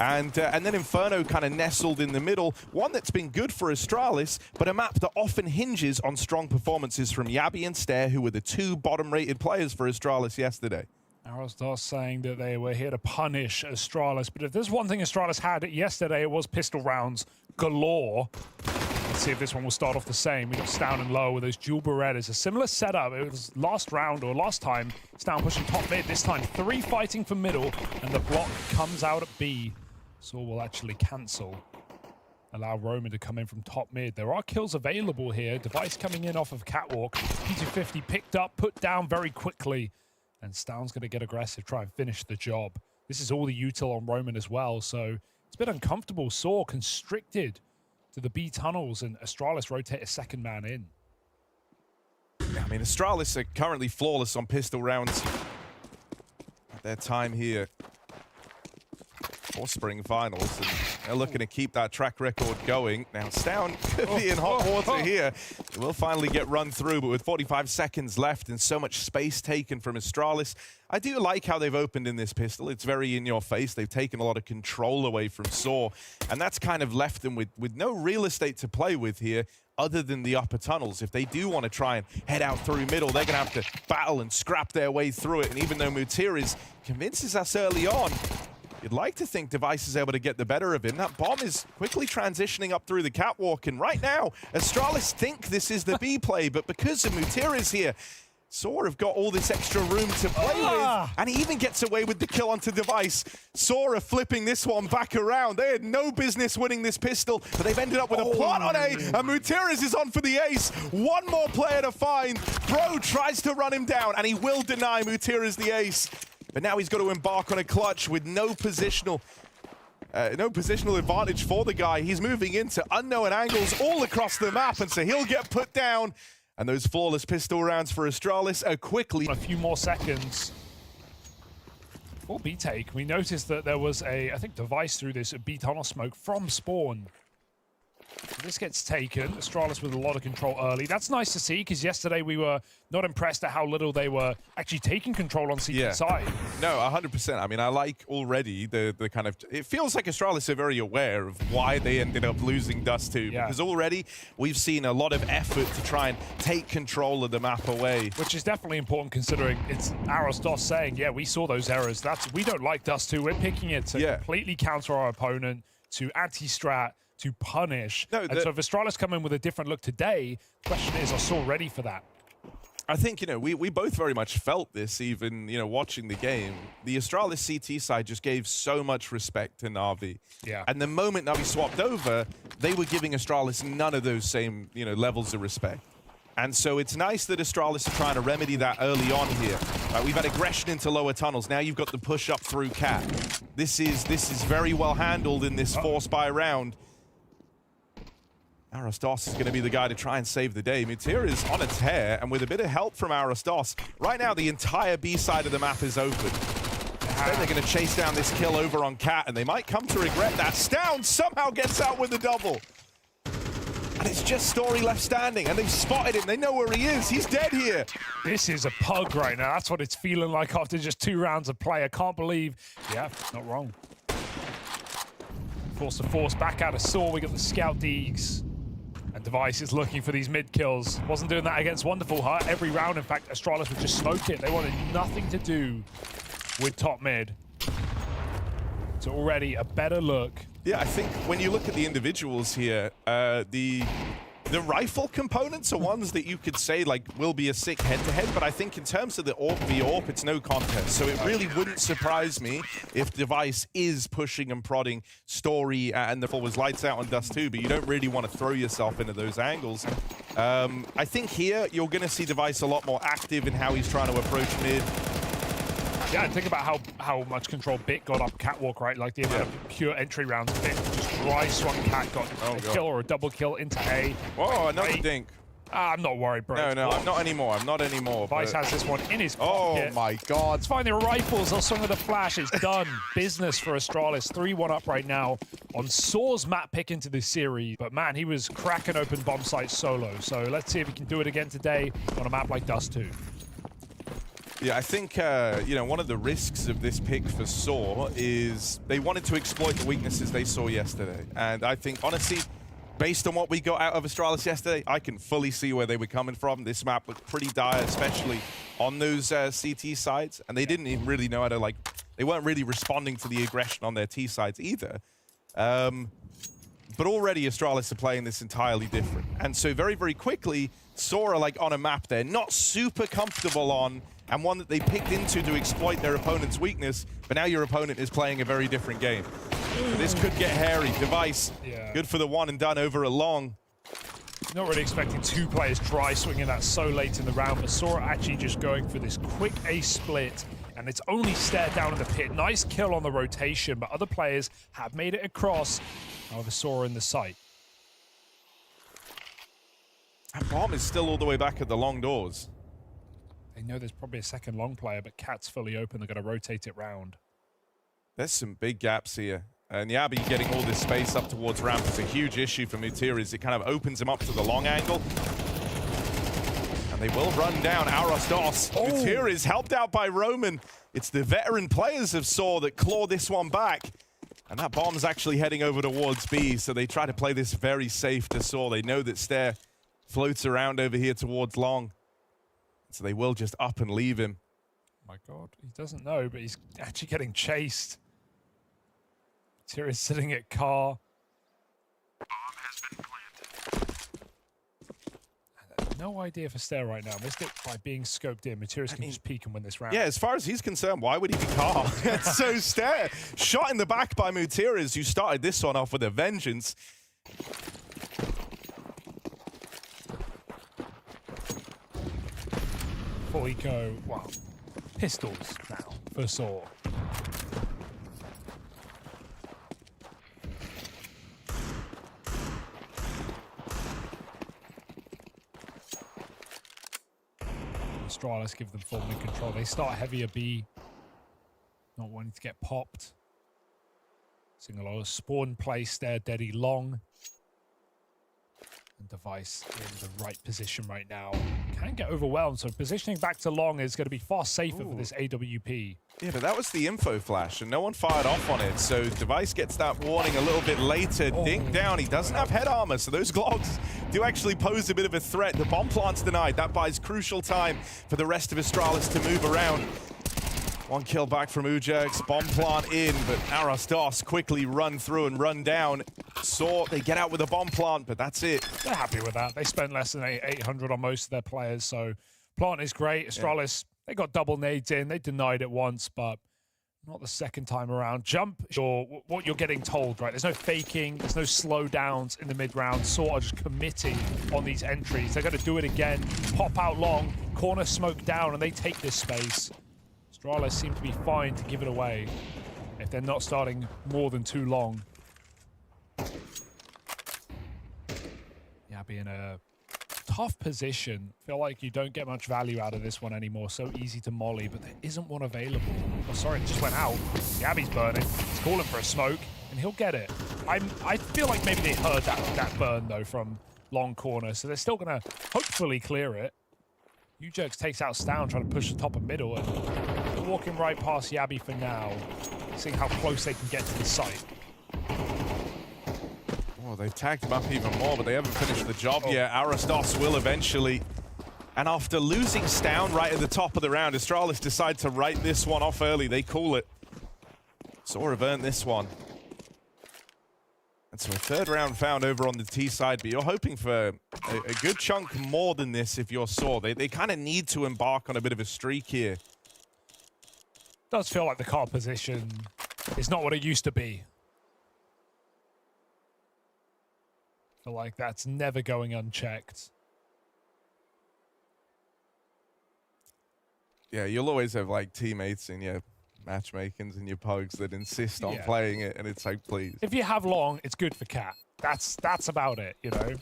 And then Inferno kind of nestled in the middle. One that's been good for Astralis, but a map that often hinges on strong performances from Yabi and Stair, who were the two bottom-rated players for Astralis yesterday. Astralis saying that they were here to punish Astralis, but if there's one thing Astralis had yesterday, it was pistol rounds galore. Let's see if this one will start off the same. We got Stown and Low with those dual Berettas. A similar setup. It was last round or last time, Stown pushing top mid. This time, 3 fighting for middle, and the block comes out at B. So will actually cancel. Allow Roman to come in from top mid. There are kills available here. Device coming in off of Catwalk. P250 picked up, put down very quickly. And Stown's going to get aggressive, try and finish the job. This is all the util on Roman as well, so it's a bit uncomfortable. Saw constricted to the B tunnels, and Astralis rotate a second man in. I mean, Astralis are currently flawless on pistol rounds at their time here for Spring Finals, and they're looking to keep that track record going. Now, Stown could be in hot water here. It will finally get run through, but with 45 seconds left and so much space taken from Astralis, I do like how they've opened in this pistol. It's very in your face. They've taken a lot of control away from Saw, and that's kind of left them with no real estate to play with here other than the upper tunnels. If they do want to try and head out through middle, they're going to have to battle and scrap their way through it. And even though Mutiris convinces us early on, you'd like to think Device is able to get the better of him. That bomb is quickly transitioning up through the catwalk, and right now, Astralis think this is the B play, but because of Mutiris here, Saw have got all this extra room to play with, and he even gets away with the kill onto Device. Saw are flipping this one back around. They had no business winning this pistol, but they've ended up with a plant on A, and Mutiris is on for the ace. One more player to find. Bro tries to run him down, and he will deny Mutiris the ace. But now he's got to embark on a clutch with no positional advantage for the guy. He's moving into unknown angles all across the map, and so he'll get put down. And those flawless pistol rounds for Astralis are quickly... A few more seconds. For B take, we noticed that there was I think, Device through this B tunnel smoke from spawn. So this gets taken. Astralis with a lot of control early. That's nice to see, because yesterday we were not impressed at how little they were actually taking control on CT side. No, 100%. I mean, I like already the kind of... It feels like Astralis are very aware of why they ended up losing Dust 2. Yeah. Because already we've seen a lot of effort to try and take control of the map away. Which is definitely important, considering it's Aros saying, yeah, we saw those errors. We don't like Dust 2. We're picking it to completely counter our opponent, to anti-strat, to punish. No, and so if Astralis come in with a different look today, the question is, are Saw ready for that? I think, we both very much felt this, even, watching the game. The Astralis CT side just gave so much respect to Na'Vi. Yeah. And the moment Na'Vi swapped over, they were giving Astralis none of those same, levels of respect. And so it's nice that Astralis are trying to remedy that early on here. We've had aggression into lower tunnels. Now you've got the push up through Cat. This is very well handled in this 4-spy round. Aros is going to be the guy to try and save the day. Mutir is on a tear, and with a bit of help from Aros, right now the entire B side of the map is open. Then they're going to chase down this kill over on Cat, and they might come to regret that. Stown somehow gets out with the double. And it's just Story left standing, and they've spotted him. They know where he is. He's dead here. This is a pug right now. That's what it's feeling like after just 2 rounds of play. I can't believe... Yeah, not wrong. Force to force back out of Saw. We got the Scout Deegs. And Device is looking for these mid kills. Wasn't doing that against Wonderful Heart. Every round, in fact, Astralis would just smoke it. They wanted nothing to do with top mid. So already a better look. Yeah, I think when you look at the individuals here, the rifle components are ones that you could say will be a sick head-to-head, but I think in terms of the AWP v AWP, it's no contest. So it really wouldn't surprise me if Device is pushing and prodding Story and the forwards lights out on Dust 2, but you don't really want to throw yourself into those angles. I think here you're going to see Device a lot more active in how he's trying to approach mid. Yeah, and think about how much control Bit got up Catwalk, right? Like the amount of pure entry rounds Bit just dry swung Cat, got a kill or a double kill into A. Whoa, another dink. I'm not worried, bro. No, I'm not anymore. I'm not anymore. Vice has this one in his pocket. Oh my God. Let's find the rifles. They'll swing with a flash. It's done. Business for Astralis. 3-1 up right now on Saw's map pick into this series. But man, he was cracking open bomb sites solo. So let's see if he can do it again today on a map like Dust 2. Yeah, I think, you know, one of the risks of this pick for Saw is they wanted to exploit the weaknesses they saw yesterday. And I think, honestly, based on what we got out of Astralis yesterday, I can fully see where they were coming from. This map looked pretty dire, especially on those CT sides. And they didn't even really know how to, like, they weren't really responding to the aggression on their T sides either. But already Astralis are playing this entirely different. And so very, very quickly, Saw are like on a map they're not super comfortable on, and one that they picked into to exploit their opponent's weakness, but now your opponent is playing a very different game. So this could get hairy. Device, good for the one and done over a long. Not really expecting two players dry swinging that so late in the round, but Saw actually just going for this quick ace split, and it's only Stair down in the pit. Nice kill on the rotation, but other players have made it across. However, Saw in the site. And Bomb is still all the way back at the long doors. They know there's probably a second long player, but Cat's fully open. They're going to rotate it round. There's some big gaps here. And Yabi getting all this space up towards ramp is a huge issue for Mutiris. It kind of opens him up to the long angle. And they will run down Astralis. Mutiris helped out by Roman. It's the veteran players of Saw that claw this one back. And that bomb's actually heading over towards B, so they try to play this very safe to Saw. They know that Stair floats around over here towards long. So they will just up and leave him. My God, he doesn't know, but he's actually getting chased. Tira's sitting at car. Bomb has been planted. No idea for Stair right now. Missed it by being scoped in. Matiris can just peek and win this round. Yeah, as far as he's concerned, why would he be car? So Stair, shot in the back by Mutiris, who started this one off with a vengeance. Before we go, well, pistols now for Saw. Astralis give them full mid control. They start heavier B, not wanting to get popped. Seeing a lot of spawn play, Stair deady long. And Device in the right position right now. Can get overwhelmed, so positioning back to long is going to be far safer for this AWP. Yeah, but that was the info flash, and no one fired off on it, so Device gets that warning a little bit later. Dink down, he doesn't have head armor, so those gloves do actually pose a bit of a threat. The bomb plant's denied. That buys crucial time for the rest of Astralis to move around. One kill back from Ujerks, bomb plant in, but Astralis quickly run through and run down. Saw, they get out with a bomb plant, but that's it. They're happy with that. They spent less than 800 on most of their players, so plant is great. Astralis, they got double nades in. They denied it once, but not the second time around. Jump, what you're getting told, right? There's no faking. There's no slowdowns in the mid-round. Saw are just committing on these entries. They're going to do it again. Pop out long, corner smoke down, and they take this space. Astralis seem to be fine to give it away if they're not starting more than too long. Yeah, be in a tough position. Feel like you don't get much value out of this one anymore. So easy to molly, but there isn't one available. Oh, sorry, it just went out. Yabby's burning. He's calling for a smoke, and he'll get it. I feel like maybe they heard that burn, though, from long corner, so they're still going to hopefully clear it. Ujerks takes out Stown, trying to push the top of middle, and walking right past Yabby for now, seeing how close they can get to the site. Oh, they've tagged him up even more, but they haven't finished the job yet. Astralis will eventually. And after losing Stown right at the top of the round, Astralis decide to write this one off early. They call it. Saw have earned this one. And so a third round found over on the T side, but you're hoping for a good chunk more than this if you're Saw. They kind of need to embark on a bit of a streak here. Does feel like the car position is not what it used to be. Feel like that's never going unchecked. Yeah, you'll always have like teammates in your matchmakings and your pugs that insist on playing it, and it's like, please. If you have long, it's good for Cat. That's about it, you know.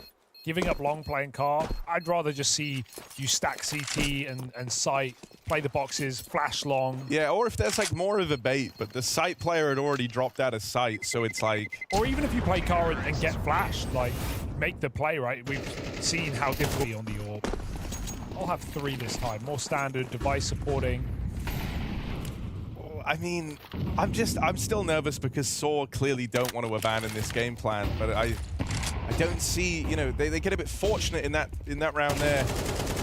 Giving up long playing car, I'd rather just see you stack CT and sight, play the boxes, flash long. Yeah, or if there's like more of a bait, but the sight player had already dropped out of sight, so it's like... Or even if you play car and get flashed, like, make the play, right? We've seen how difficult on the AWP. I'll have 3 this time. More standard, Device supporting. I mean, I'm still nervous because Saw clearly don't want to abandon this game plan, but I don't see, you know, they get a bit fortunate in that round there,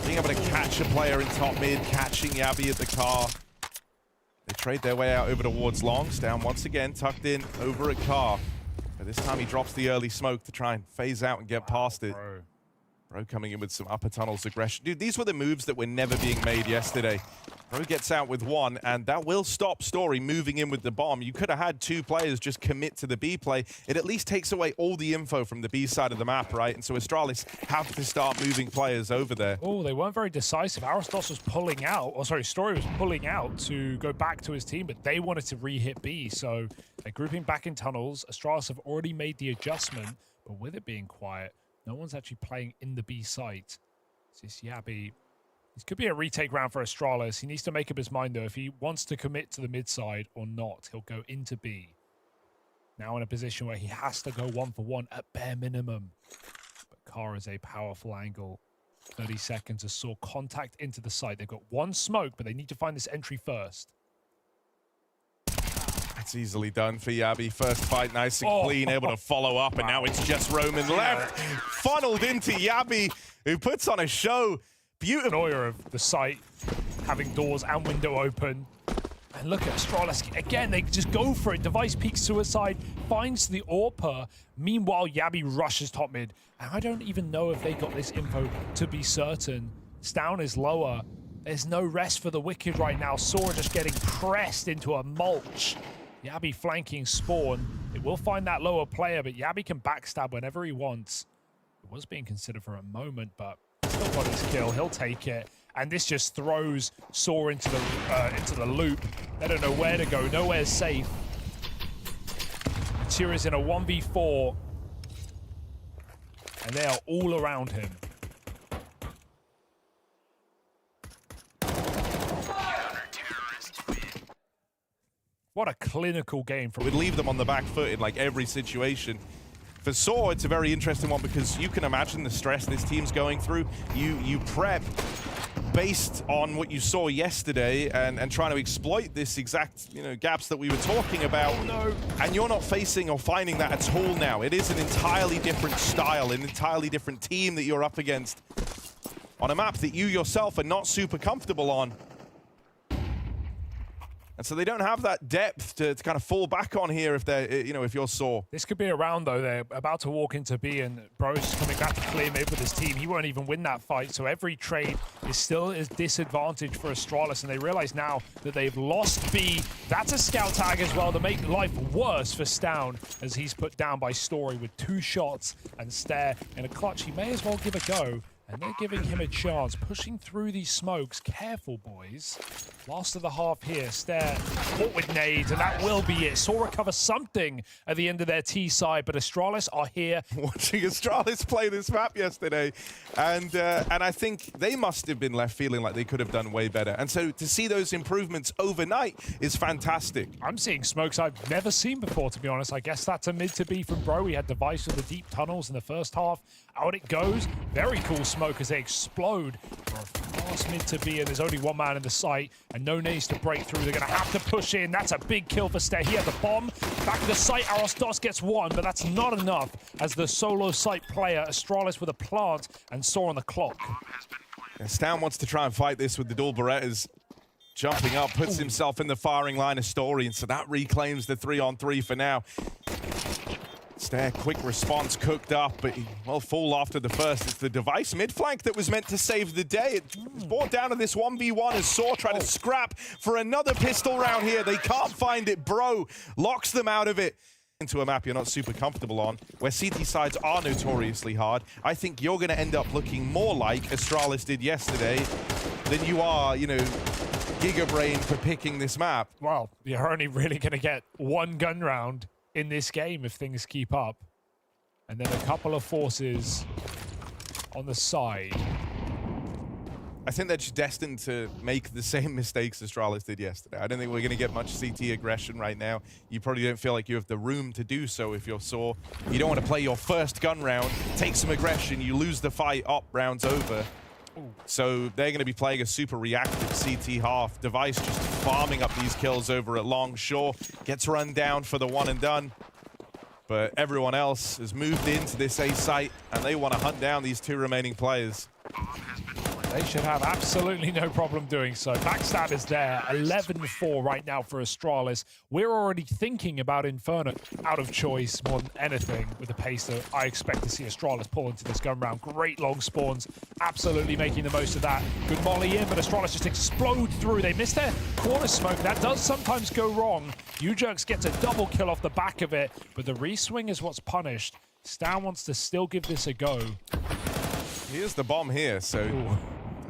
being able to catch a player in top mid, catching Yabby at the car. They trade their way out over towards Longs, down once again, tucked in over at car. But this time he drops the early smoke to try and phase out and get past it. Bro coming in with some upper tunnels aggression. Dude, these were the moves that were never being made yesterday. Bro gets out with one, and that will stop Story moving in with the bomb. You could have had two players just commit to the B play. It at least takes away all the info from the B side of the map, right? And so Astralis have to start moving players over there. Oh, they weren't very decisive. Aristos was pulling out, or sorry, Story was pulling out to go back to his team, but they wanted to re-hit B, so they're grouping back in tunnels. Astralis have already made the adjustment, but with it being quiet, no one's actually playing in the B site. This Yabby. This could be a retake round for Astralis. He needs to make up his mind, though. If he wants to commit to the mid side or not, he'll go into B. Now in a position where he has to go 1-for-1 at bare minimum. But Car is a powerful angle. 30 seconds to Saw contact into the site. They've got one smoke, but they need to find this entry first. That's easily done for Yabby. First fight, nice and clean, able to follow up, and now it's just Roman left. Funneled into Yabby, who puts on a show. Beautiful. Noia of the site, having doors and window open. And look at Astralis. Again, they just go for it. Device peeks suicide, finds the AWPer. Meanwhile, Yabby rushes top mid. And I don't even know if they got this info to be certain. Stown is lower. There's no rest for the Wicked right now. Sora just getting pressed into a mulch. Yabby flanking Spawn. It will find that lower player, but Yabby can backstab whenever he wants. It was being considered for a moment, but still got his kill. He'll take it. And this just throws Saw into the loop. They don't know where to go. Nowhere's safe. Tira's in a 1v4. And they are all around him. What a clinical game from We'd leave them on the back foot in like every situation. For Saw, it's a very interesting one because you can imagine the stress this team's going through. You prep based on what you saw yesterday and trying to exploit this exact, you know, gaps that we were talking about. Oh, no. And you're not facing or finding that at all now. It is an entirely different style, an entirely different team that you're up against on a map that you yourself are not super comfortable on. And so they don't have that depth to kind of fall back on here if they're, you know, if you're Saw. This could be a round, though. They're about to walk into B, and Bro's coming back to clear mid with his team. He won't even win that fight, so every trade is still a disadvantage for Astralis, and they realize now that they've lost B. That's a scout tag as well to make life worse for Stown, as he's put down by Story with 2 shots and Stare in a clutch. He may as well give a go. And they're giving him a chance, pushing through these smokes. Careful, boys. Last of the half here. Stare caught with nades, and that will be it. Saw recover something at the end of their T side, but Astralis are here. Watching Astralis play this map yesterday, and I think they must have been left feeling like they could have done way better. And so to see those improvements overnight is fantastic. I'm seeing smokes I've never seen before, to be honest. I guess that's a mid to B from Bro. We had Device with the deep tunnels in the first half. Out it goes. Very cool smoke as they explode for a fast mid to B, and there's only one man in the site and no nades to break through. They're going to have to push in. That's a big kill for Stare. He had the bomb. Back to the site. Aristos gets one, but that's not enough as the solo site player, Astralis with a plant and Saw on the clock. Yeah, Stown wants to try and fight this with the dual Berettas. Jumping up, puts himself in the firing line of Story, and so that reclaims the 3-on-3 for now. Stare, quick response, cooked up, but he will fall after the first. It's the Device mid-flank that was meant to save the day. It was brought down to this 1v1 as Saw tried to scrap for another pistol round here. They can't find it. Bro locks them out of it. Into a map you're not super comfortable on, where CT sides are notoriously hard. I think you're going to end up looking more like Astralis did yesterday than you are, you know, Gigabrain for picking this map. Well, you're only really going to get one gun round in this game if things keep up. And then a couple of forces on the side. I think they're just destined to make the same mistakes Astralis did yesterday. I don't think we're going to get much CT aggression right now. You probably don't feel like you have the room to do so if you're Saw. You don't want to play your first gun round, take some aggression, you lose the fight, round's over. So they're going to be playing a super reactive CT half. Device just farming up these kills over at long. Sure, gets run down for the one and done. But everyone else has moved into this A site, and they want to hunt down these two remaining players. They should have absolutely no problem doing so. Backstab is there. 11-4 right now for Astralis. We're already thinking about Inferno out of choice more than anything with the pace that I expect to see Astralis pull into this gun round. Great long spawns. Absolutely making the most of that. Good molly in, but Astralis just explode through. They miss their corner smoke. That does sometimes go wrong. U-Jerks gets a double kill off the back of it, but the reswing is what's punished. Stan wants to still give this a go. Here's the bomb here, so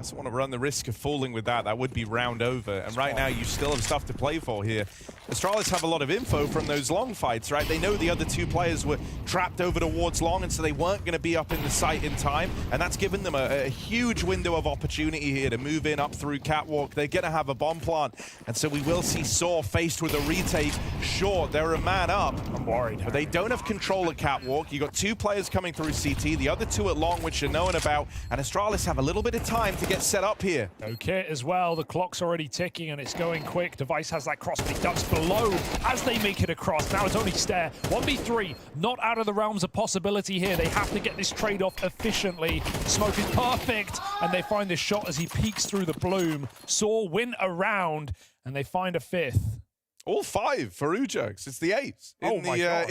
doesn't want to run the risk of falling with that. That would be round over. And right now, you still have stuff to play for here. Astralis have a lot of info from those long fights, right? They know the other two players were trapped over towards long, and so they weren't going to be up in the site in time. And that's given them a huge window of opportunity here to move in up through Catwalk. They're going to have a bomb plant. And so we will see Saw faced with a retake. Sure, they're a man up. I'm worried. But they don't have control at Catwalk. You got two players coming through CT, the other two at long, which are known about. And Astralis have a little bit of time to get set up here. No kit as well. The clock's already ticking and it's going quick. Device has that cross, but he ducks below as they make it across. Now it's only Stare. 1v3, not out of the realms of possibility here. They have to get this trade-off efficiently. Smoke is perfect, and they find this shot as he peeks through the bloom. Saw win a round, and they find a fifth. All five for U-Jerks. It's the ace. Oh my God.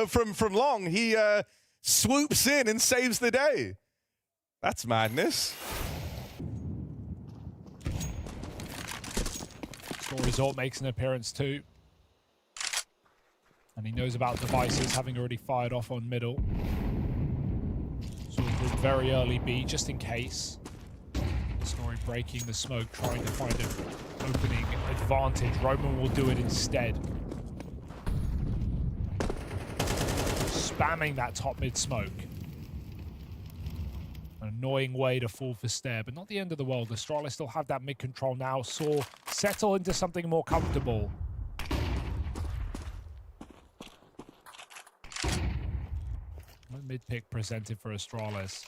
From long, he swoops in and saves the day. That's madness. Resort makes an appearance too. And he knows about devices, having already fired off on middle. So it's very early B, just in case. Story breaking the smoke, trying to find an opening advantage. Roman will do it instead. Spamming that top mid smoke. An annoying way to fall for Stare, but not the end of the world. Astralis still have that mid control now. Saw settle into something more comfortable. Mid pick presented for Astralis.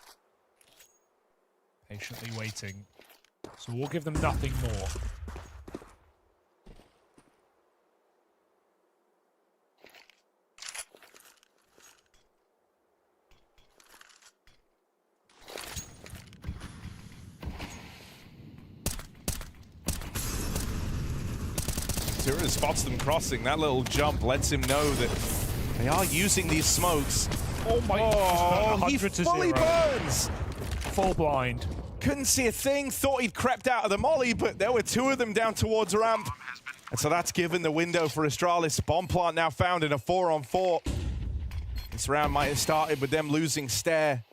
Patiently waiting. So we'll give them nothing more. Tira spots them crossing. That little jump lets him know that they are using these smokes. Oh my God, he fully burns. Full blind. Couldn't see a thing, thought he'd crept out of the molly, but there were two of them down towards ramp. And so that's given the window for Astralis. Bomb plant now found in a 4-on-4. This round might have started with them losing Stare,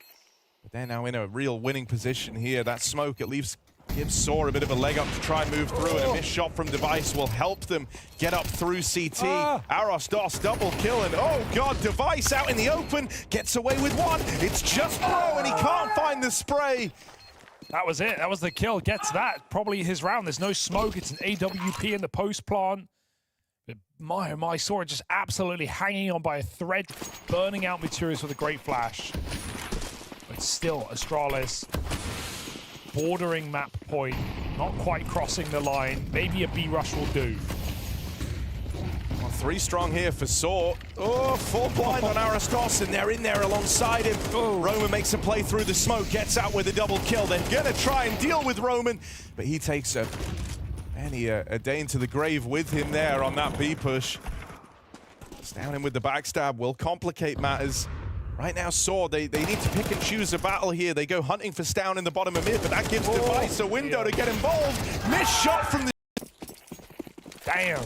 but they're now in a real winning position here. That smoke at least gives Saw a bit of a leg up to try and move through, and a missed shot from Device will help them get up through CT. Aros DOS double kill, and oh God, Device out in the open, gets away with one. It's just Pro, and he can't find the spray. That was it. That was the kill. Gets that. Probably his round. There's no smoke. It's an AWP in the post plant. But my, oh my, Saw just absolutely hanging on by a thread, burning out materials with a great flash. But still, Astralis bordering map point, not quite crossing the line. Maybe a B rush will do. Well, 3 strong here for Saw. Oh, 4 blind on Aristos, and they're in there alongside him. Roman makes a play through the smoke, gets out with a double kill. They're gonna try and deal with Roman, but he takes a day into the grave with him there on that B push. Down him with the backstab will complicate matters. Right now, Saw, they need to pick and choose a battle here. They go hunting for Stown in the bottom of mid, but that gives Device a window to get involved. Missed shot from the... Damn.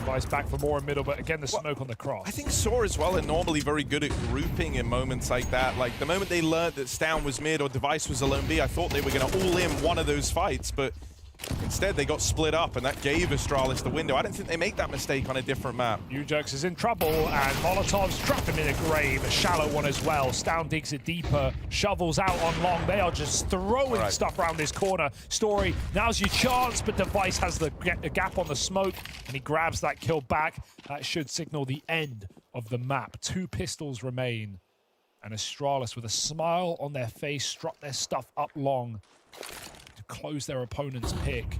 Device back for more in middle, but again, the smoke on the cross. I think Saw as well are normally very good at grouping in moments like that. Like, the moment they learned that Stown was mid or Device was alone B, I thought they were going to all in one of those fights, but instead, they got split up, and that gave Astralis the window. I don't think they make that mistake on a different map. U-Jerks is in trouble, and Molotov's trapped him in a grave. A shallow one as well. Stown digs it deeper. Shovels out on long. They are just throwing stuff around this corner. Story, now's your chance, but Device has the gap on the smoke, and he grabs that kill back. That should signal the end of the map. 2 pistols remain. And Astralis, with a smile on their face, struck their stuff up long to close their opponent's pick.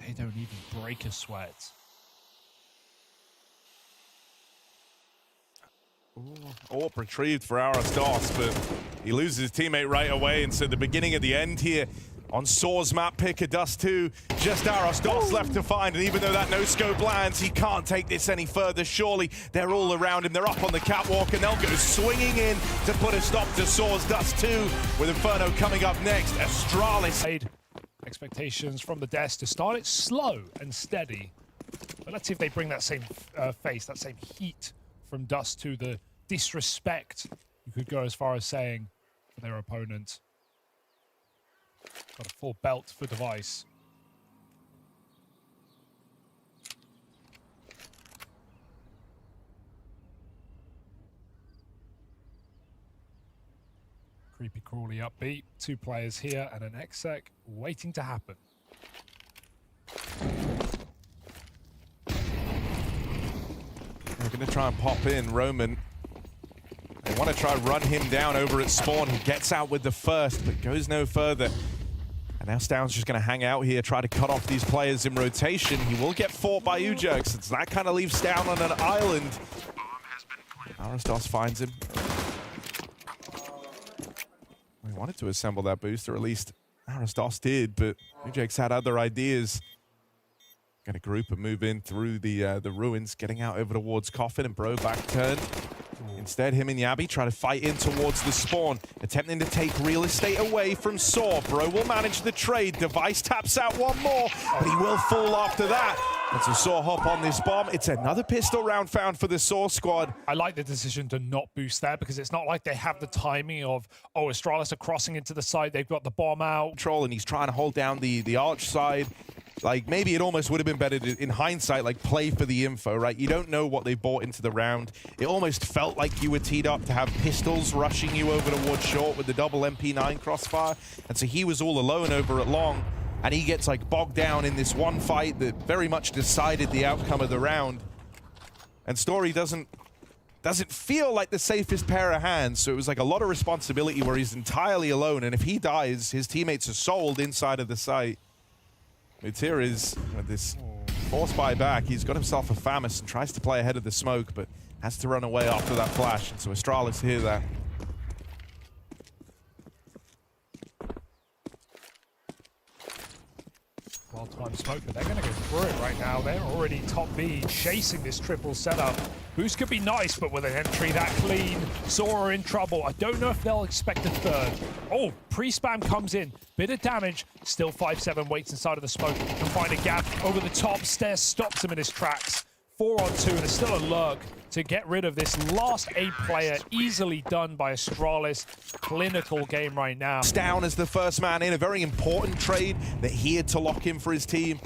They don't even break a sweat. Orp retrieved for Astralis, but he loses his teammate right away. And so the beginning of the end here on Soar's map pick of Dust 2, just Astralis left to find. And even though that no-scope lands, he can't take this any further. Surely they're all around him. They're up on the catwalk, and they'll go swinging in to put a stop to Soar's Dust 2, with Inferno coming up next. Astralis. Expectations from the desk to start it slow and steady. But let's see if they bring that same face, that same heat from Dust to the disrespect, you could go as far as saying, for their opponent. Got a full belt for Device. Creepy crawly upbeat. 2 players here and an exec waiting to happen. They're going to try and pop in Roman. They want to try and run him down over at spawn. He gets out with the first, but goes no further. And now Stound's just going to hang out here, try to cut off these players in rotation. He will get fought by Ujerk, since that kind of leaves Stound on an island. Astralis finds him. He wanted to assemble that boost, or at least Astralis did, but Ujerk's had other ideas. Going to group and move in through the ruins, getting out over towards Coffin, and Bro back turned. Instead, him and Yabi try to fight in towards the spawn, attempting to take real estate away from Soar. Bro will manage the trade. Device taps out one more, but he will fall after that. And so Soar hop on this bomb. It's another pistol round found for the Soar squad. I like the decision to not boost there, because it's not like they have the timing of, oh, Astralis are crossing into the side, they've got the bomb out. Control, and he's trying to hold down the arch side. Like, maybe it almost would have been better to, in hindsight, like, play for the info, right? You don't know what they bought into the round. It almost felt like you were teed up to have pistols rushing you over towards short with the double MP9 crossfire. And so he was all alone over at long, and he gets, like, bogged down in this one fight that very much decided the outcome of the round. And Story doesn't feel like the safest pair of hands, so it was like a lot of responsibility where he's entirely alone, and if he dies, his teammates are sold inside of the site. Mutir is, with this force buy back, he's got himself a Famus and tries to play ahead of the smoke, but has to run away after that flash. And so Astralis hear that. Well-timed smoke, but they're going to go through it right now. They're already top B, chasing this triple setup. Boost could be nice, but with an entry that clean, Soar are in trouble. I don't know if they'll expect a third. Oh, pre-spam comes in. Bit of damage. Still 5-7 waits inside of the smoke. Can find a gap over the top. Stairs stops him in his tracks. 4 on 2, and there's still a lurk to get rid of this last 8 player. Easily done by Astralis. Clinical game right now. Down as the first man in, a very important trade that he had to lock in for his team.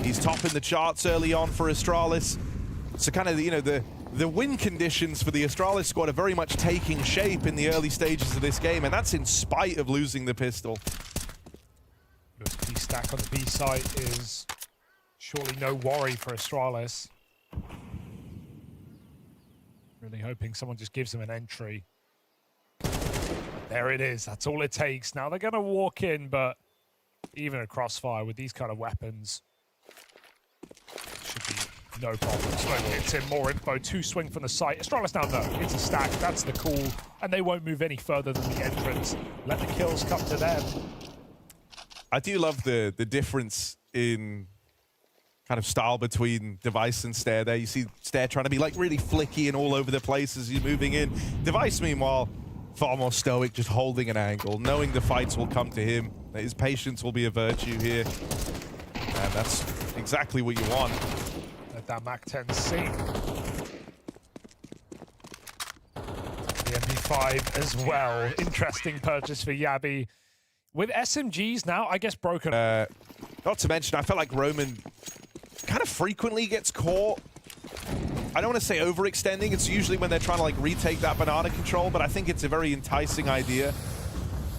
He's topping the charts early on for Astralis. So kind of, you know, the win conditions for the Astralis squad are very much taking shape in the early stages of this game, and that's in spite of losing the pistol. USP stack on the B site is surely no worry for Astralis. Really hoping someone just gives them an entry. There it is. That's all it takes. Now they're going to walk in, but even a crossfire with these kind of weapons should be no problem. Smoke hits in, more info. 2 swing from the site. Astralis now no. It's a stack. That's the call. And they won't move any further than the entrance. Let the kills come to them. I do love the difference in kind of style between Device and Stair there. You see Stair trying to be like really flicky and all over the place as he's moving in. Device, meanwhile, far more stoic, just holding an angle, knowing the fights will come to him, that his patience will be a virtue here. And that's exactly what you want. Let that MAC-10 sing. The MP5 as well. Interesting purchase for Yabi. With SMGs now, I guess broken. Not to mention, I felt like Roman kind of frequently gets caught. I don't want to say overextending. It's usually when they're trying to like retake that banana control, but I think it's a very enticing idea.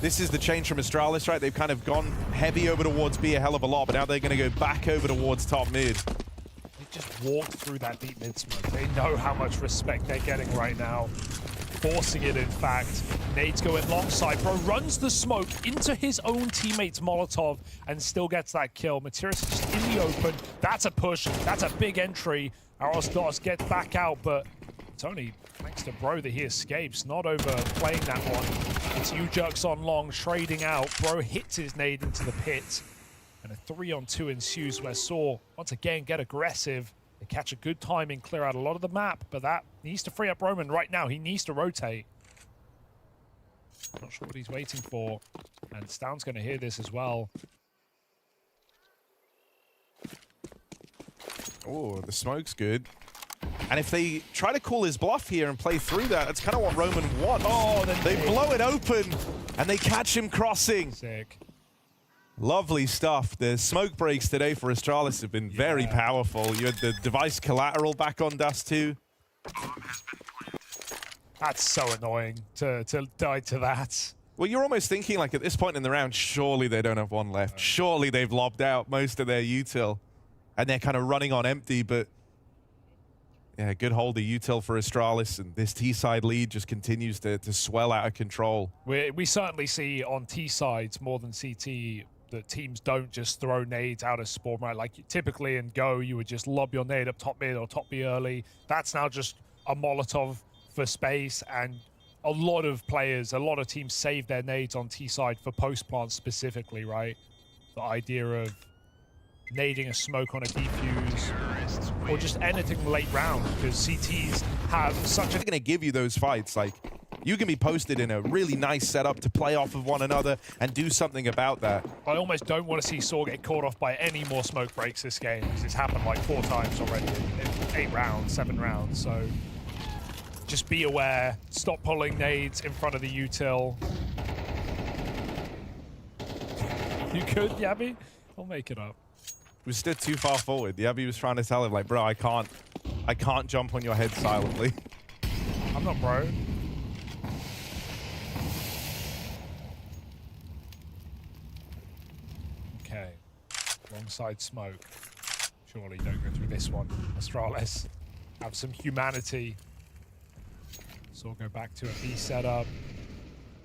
This is the change from Astralis, right? They've kind of gone heavy over towards B a hell of a lot, but now they're going to go back over towards top mid. They just walked through that deep mid smoke. They know how much respect they're getting right now. Forcing it, in fact. Nades go in long side. Bro runs the smoke into his own teammate's Molotov and still gets that kill. Materis is just in the open. That's a push. That's a big entry. Astralis gets back out, but it's only thanks to Bro that he escapes. Not overplaying that one. It's U-Jerks on long, trading out. Bro hits his nade into the pit. And a 3-on-2 ensues where Saw, once again, get aggressive. They catch a good timing, clear out a lot of the map, but that needs to free up Roman right now. He needs to rotate. Not sure what he's waiting for. And Stound's going to hear this as well. Oh, the smoke's good. And if they try to call his bluff here and play through that, that's kind of what Roman wants. Oh, they blow it open, and they catch him crossing. Sick. Lovely stuff. The smoke breaks today for Astralis have been very powerful. You had the device collateral back on Dust 2. That's so annoying to die to that. Well, you're almost thinking, like, at this point in the round, surely they don't have one left. Surely they've lobbed out most of their util, and they're kind of running on empty, but yeah, good hold of util for Astralis, and this T-side lead just continues to swell out of control. We certainly see on T-sides more than CT that teams don't just throw nades out of spawn, right? Like typically in Go, you would just lob your nade up top mid or top B early. That's now just a Molotov for space, and a lot of players, a lot of teams save their nades on T-side for post-plant specifically, right? The idea of nading a smoke on a defuse or just anything late round, because CTs have such a... They're going to give you those fights. Like, you can be posted in a really nice setup to play off of one another and do something about that. I almost don't want to see Saw get caught off by any more smoke breaks this game, because it's happened like 4 times already in 8 rounds, 7 rounds. So just be aware. Stop pulling nades in front of the util. You could, Yabby? I'll make it up. He was stood too far forward. Yabby was trying to tell him, like, bro, I can't jump on your head silently. I'm not bro. Okay. Wrong side smoke. Surely don't go through this one. Astralis, have some humanity. So we'll go back to a B setup.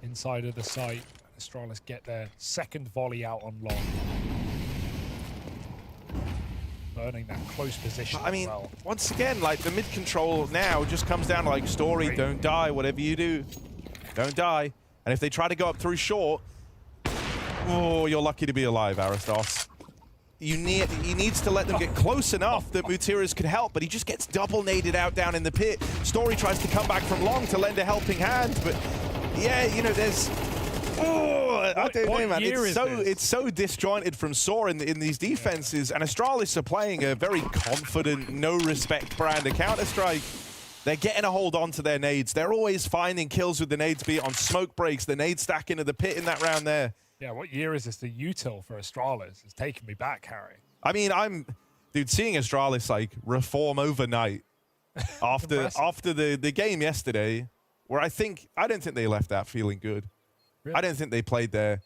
Inside of the site. Astralis get their second volley out on long. Burning that close position. I mean, once again, like, the mid control now just comes down to, like, story, don't die, whatever you do, don't die. And if they try to go up through short, oh, you're lucky to be alive, Aristos. He needs to let them get close enough that Mutiras could help, but he just gets double naded out down in the pit. Story tries to come back from long to lend a helping hand, but yeah, you know, there's... Oh, I don't know, man. It's so disjointed from Saw in these defenses, and Astralis are playing a very confident, no-respect brand of Counter-Strike. They're getting a hold on to their nades. They're always finding kills with the nades, be it on smoke breaks, the nade stack into the pit in that round there. Yeah, what year is this? The util for Astralis is taking me back, Harry. I mean, dude, seeing Astralis, like, reform overnight after the game yesterday, where I don't think they left that feeling good. Really? I don't think they played their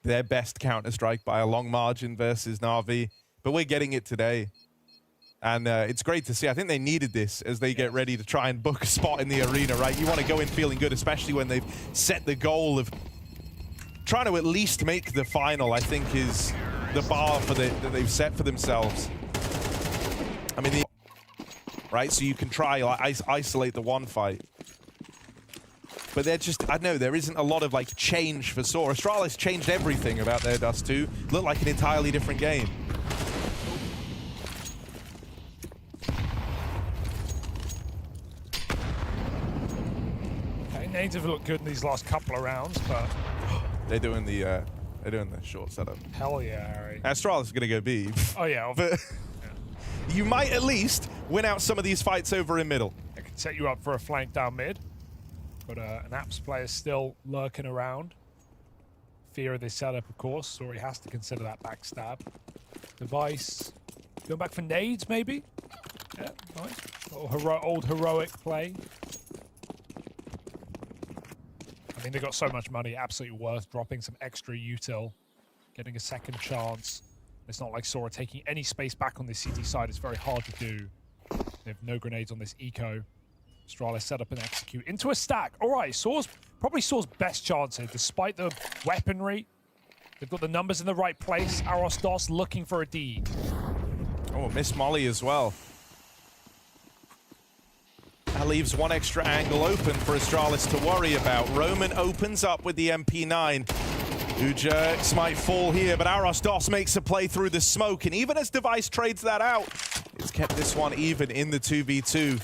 best Counter-Strike by a long margin versus Na'Vi, but we're getting it today. And it's great to see. I think they needed this as they get ready to try and book a spot in the arena, right? You want to go in feeling good, especially when they've set the goal of trying to at least make the final, I think, is the bar that they've set for themselves. I mean, right? So you can try, like, isolate the one fight. But they're just, I don't know, there isn't a lot of, like, change for Saw. Astralis changed everything about their Dust 2. Looked like an entirely different game. Okay, nades have looked good in these last couple of rounds, but... They're doing the short setup. Hell yeah, Harry. Astralis is going to go B. Oh, yeah. But you might at least win out some of these fights over in middle. I can set you up for a flank down mid. But an Apps player still lurking around. Fear of this setup, of course, so he has to consider that backstab. Device. Going back for nades, maybe? Yeah, nice. Old heroic play. I mean, they got so much money, absolutely worth dropping some extra util. Getting a second chance. It's not like Sora taking any space back on this CT side. It's very hard to do. They have no grenades on this eco. Astralis set up and execute into a stack. All right, probably Sora's best chance here, despite the weaponry. They've got the numbers in the right place. Astralis looking for a D. Oh, miss Molly as well. That leaves one extra angle open for Astralis to worry about. Roman opens up with the MP9. Ujerks might fall here, but Astralis makes a play through the smoke, and even as Device trades that out, it's kept this one even in the 2v2.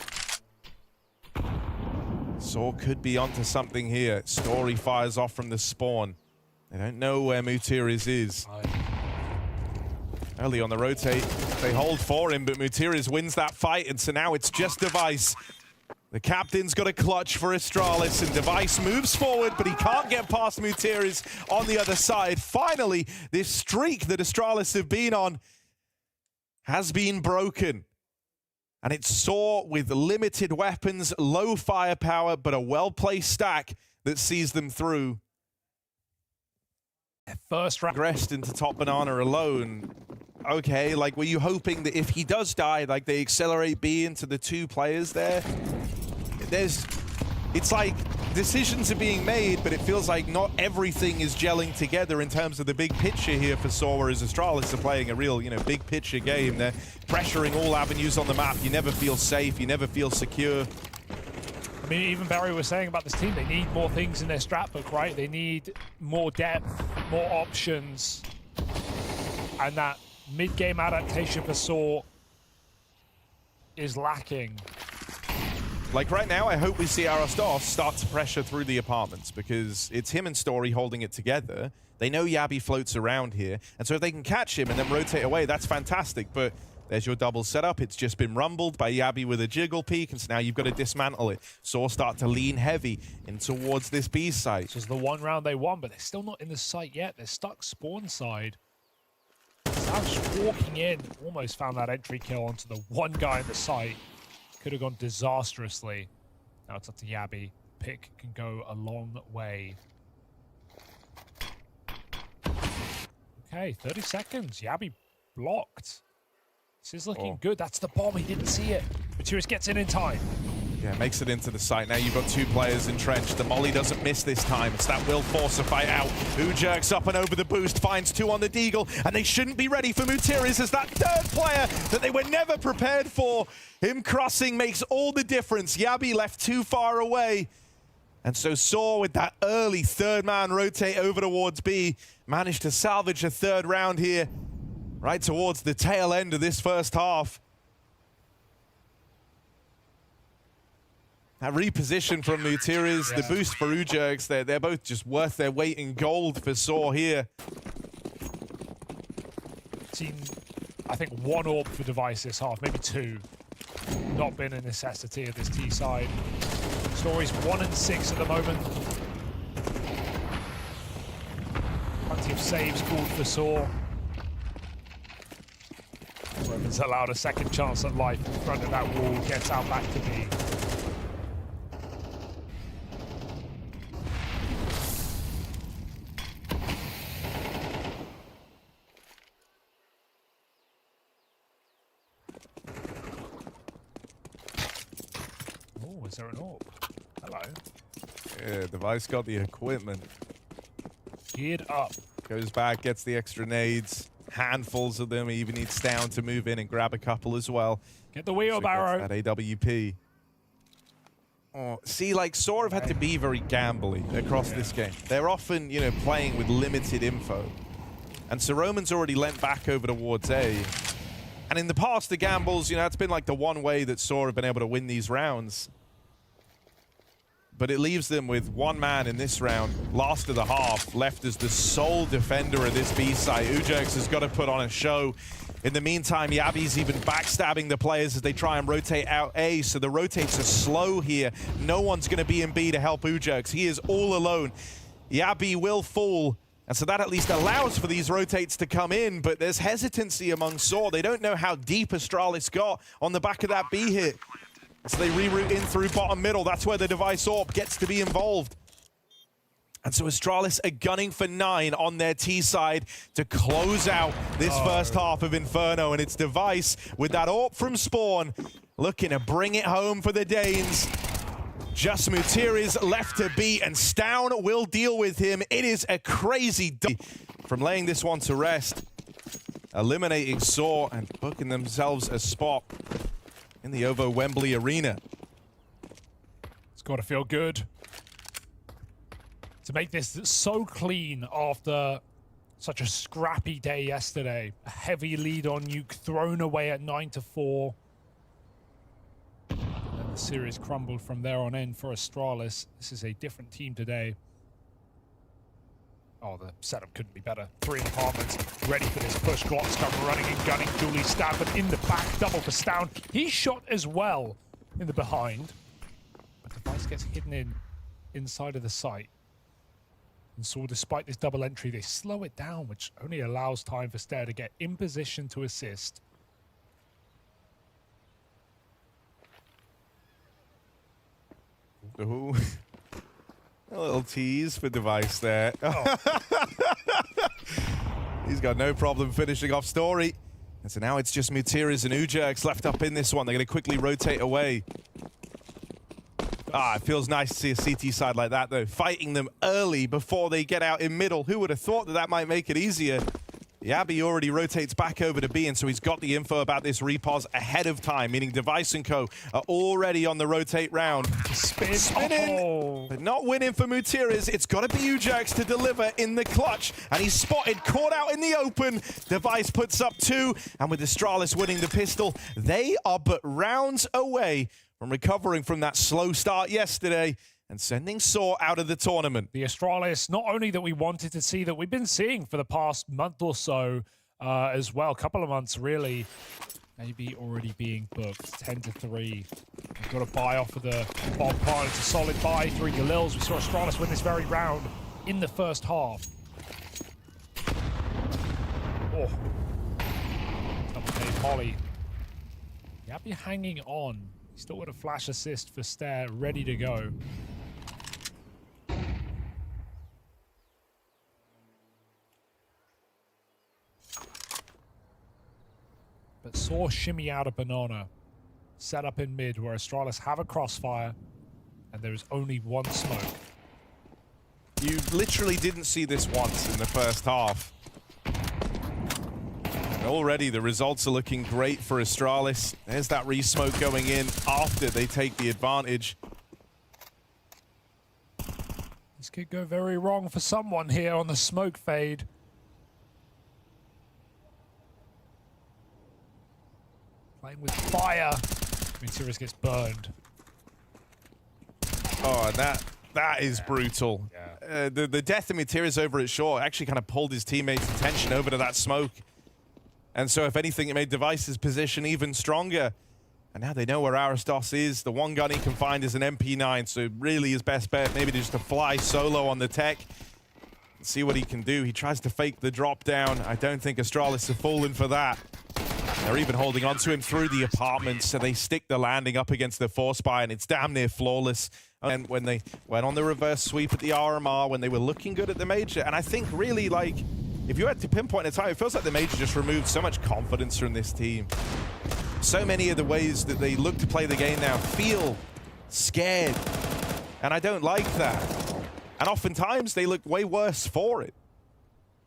Saw could be onto something here. Story fires off from the spawn. They don't know where Mutiriz is. Early on the rotate, they hold for him, but Mutiriz wins that fight, and so now it's just Device. The captain's got a clutch for Astralis, and Device moves forward, but he can't get past Mutiriz on the other side. Finally, this streak that Astralis have been on has been broken. And it's Saw with limited weapons, low firepower, but a well-placed stack that sees them through. First round. Regressed into top banana alone. Okay, like, were you hoping that if he does die, like, they accelerate B into the 2 players there? It's like decisions are being made, but it feels like not everything is gelling together in terms of the big picture here for Saw, whereas Astralis are playing a real, big picture game. They're pressuring all avenues on the map. You never feel safe. You never feel secure. I mean, even Barry was saying about this team, they need more things in their strat book, right? They need more depth, more options. And that mid-game adaptation for Saw is lacking. Like right now, I hope we see Astralis start to pressure through the apartments, because it's him and Story holding it together. They know Yabi floats around here, and so if they can catch him and then rotate away, that's fantastic. But there's your double setup. It's just been rumbled by Yabi with a jiggle peek, and so now you've got to dismantle it. Saw start to lean heavy in towards this B site. This was the one round they won, but they're still not in the site yet. They're stuck spawn side. Savage walking in, almost found that entry kill onto the one guy in the site. Could have gone disastrously. Now it's up to Yabi. Pick can go a long way. Okay, 30 seconds. Yabi blocked. This is looking good. That's the bomb. He didn't see it. Mutiriz gets in time. Yeah, makes it into the site. Now you've got 2 players entrenched. The molly doesn't miss this time. It's that will force a fight out. Ujerks up and over the boost, finds 2 on the deagle, and they shouldn't be ready for Mutiriz as that 3rd player that they were never prepared for. Him crossing makes all the difference. Yabi left too far away. And so Saw, with that early 3rd man rotate over towards B, managed to salvage a 3rd round here, right towards the tail end of this first half. That reposition from Mutiriz, the boost for Ujerks, they're both just worth their weight in gold for Saw here. Seen, I think, 1 orb for Device this half, maybe 2. Not been a necessity of this T side. Story's 1 and 6 at the moment. Plenty of saves called for Saw. Roman's allowed a 2nd chance at life in front of that wall, gets out back to B. Oh, is there an orb? Hello. Yeah, Device got the equipment. Geared up. Goes back, gets the extra nades. Handfuls of them. He even needs Down to move in and grab a couple as well. Get the wheelbarrow. So that AWP. Oh, see, like, Saw have had to be very gambly across this game. They're often, playing with limited info. And so Roman's already leant back over towards A. And in the past, the gambles, it's been like the one way that Saw have been able to win these rounds. But it leaves them with 1 man in this round, last of the half, left as the sole defender of this B site. Ujerks has got to put on a show. In the meantime, Yabi's even backstabbing the players as they try and rotate out A, so the rotates are slow here. No one's going to be in B to help Ujerks. He is all alone. Yabi will fall, and so that at least allows for these rotates to come in, but there's hesitancy among Saw. They don't know how deep Astralis got on the back of that B hit. So they reroute in through bottom middle. That's where the Device orb gets to be involved. And so Astralis are gunning for 9 on their T side to close out this first half of Inferno. And it's Device with that AWP from Spawn looking to bring it home for the Danes. Just Mutiris left to beat, and Stown will deal with him. It is a crazy from laying this one to rest, eliminating Saw and booking themselves a spot in the OVO Wembley Arena. It's got to feel good to make this so clean after such a scrappy day yesterday. A heavy lead on Nuke thrown away at 9-4. And the series crumbled from there on in for Astralis. This is a different team today. Oh, the setup couldn't be better. 3 apartments, ready for this push. Glocks come running and gunning. Julie stabbed, but in the back, double for Stown. He shot as well in the behind. But Device gets hidden inside of the site. And so despite this double entry, they slow it down, which only allows time for Stair to get in position to assist. Ooh. A little tease for Device there. Oh. He's got no problem finishing off Story. And so now it's just Mutiris and Ujerks left up in this one. They're going to quickly rotate away. It feels nice to see a CT side like that, though. Fighting them early before they get out in middle. Who would have thought that that might make it easier? Yabby already rotates back over to B, and so he's got the info about this repos ahead of time, meaning Device and Co. are already on the rotate round. Spinning, but not winning for Mutiris. It's got to be Ujerks to deliver in the clutch, and he's spotted, caught out in the open. Device puts up 2, and with Astralis winning the pistol, they are but rounds away from recovering from that slow start yesterday and sending Saw out of the tournament. The Astralis, not only that we wanted to see, that we've been seeing for the past month or so as well, a couple of months really, maybe already being booked. 10-3. We've got to buy off of the bomb part. It's a solid buy. 3 Galils. We saw Astralis win this very round in the first half. Oh. Double K Molly. Yappy hanging on. He's still got a flash assist for Stair, ready to go. But Saw shimmy out of Banana. Set up in mid where Astralis have a crossfire, and there is only one smoke. You literally didn't see this once in the first half. Already the results are looking great for Astralis. There's that re-smoke going in after they take the advantage. This could go very wrong for someone here on the smoke fade. Playing with fire. Mutiris gets burned. Oh, and that is brutal. Yeah. The death of Mutiris over at short actually kind of pulled his teammates' attention over to that smoke. And so, if anything, it made Device's position even stronger. And now they know where Aristos is. The one gun he can find is an MP9, so really his best bet maybe just to fly solo on the tech and see what he can do. He tries to fake the drop down. I don't think Astralis have fallen for that. They're even holding on to him through the apartments, so they stick the landing up against the force spy, and it's damn near flawless. And when they went on the reverse sweep at the RMR, when they were looking good at the Major, and I think really, like, if you had to pinpoint a time, it feels like the Major just removed so much confidence from this team. So many of the ways that they look to play the game now feel scared. And I don't like that. And oftentimes they look way worse for it.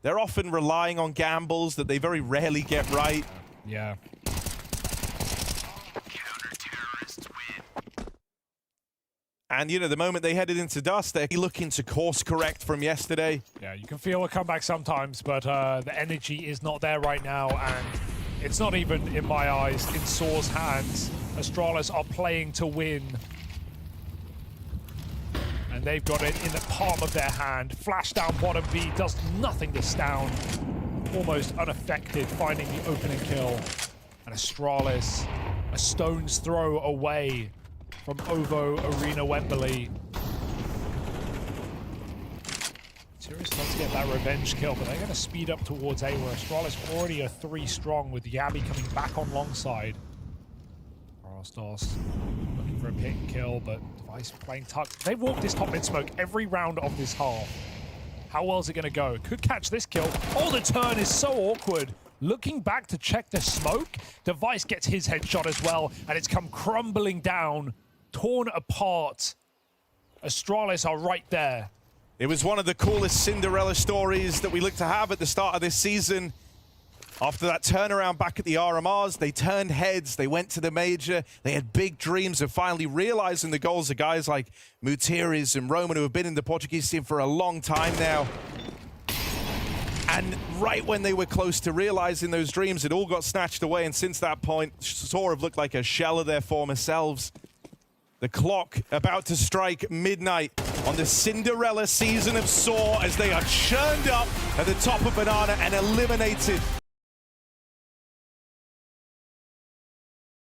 They're often relying on gambles that they very rarely get right. Yeah. And, you know, the moment they headed into dust, they're looking to course correct from yesterday. Yeah, you can feel a comeback sometimes, but the energy is not there right now, and it's not even, in my eyes, in Saw's hands. Astralis are playing to win. And they've got it in the palm of their hand. Flash down bottom B, does nothing to Stown. Almost unaffected, finding the opening kill. And Astralis, a stone's throw away from OVO Arena Wembley. Serious wants to get that revenge kill, but they're going to speed up towards A, where Astralis already are 3 strong, with Yabby coming back on long side. Aristos looking for a pick and kill, but Device Vice playing tuck. They walked this top mid smoke every round of this half. How well is it going to go? Could catch this kill. Oh, the turn is so awkward. Looking back to check the smoke. Device gets his headshot as well, and it's come crumbling down, torn apart. Astralis are right there. It was one of the coolest Cinderella stories that we look to have at the start of this season. After that turnaround back at the RMRs, they turned heads, they went to the major, they had big dreams of finally realizing the goals of guys like Mutiris and Roman, who have been in the Portuguese team for a long time now. And right when they were close to realizing those dreams, it all got snatched away, and since that point, Saw have looked like a shell of their former selves. The clock about to strike midnight on the Cinderella season of Saw as they are churned up at the top of Banana and eliminated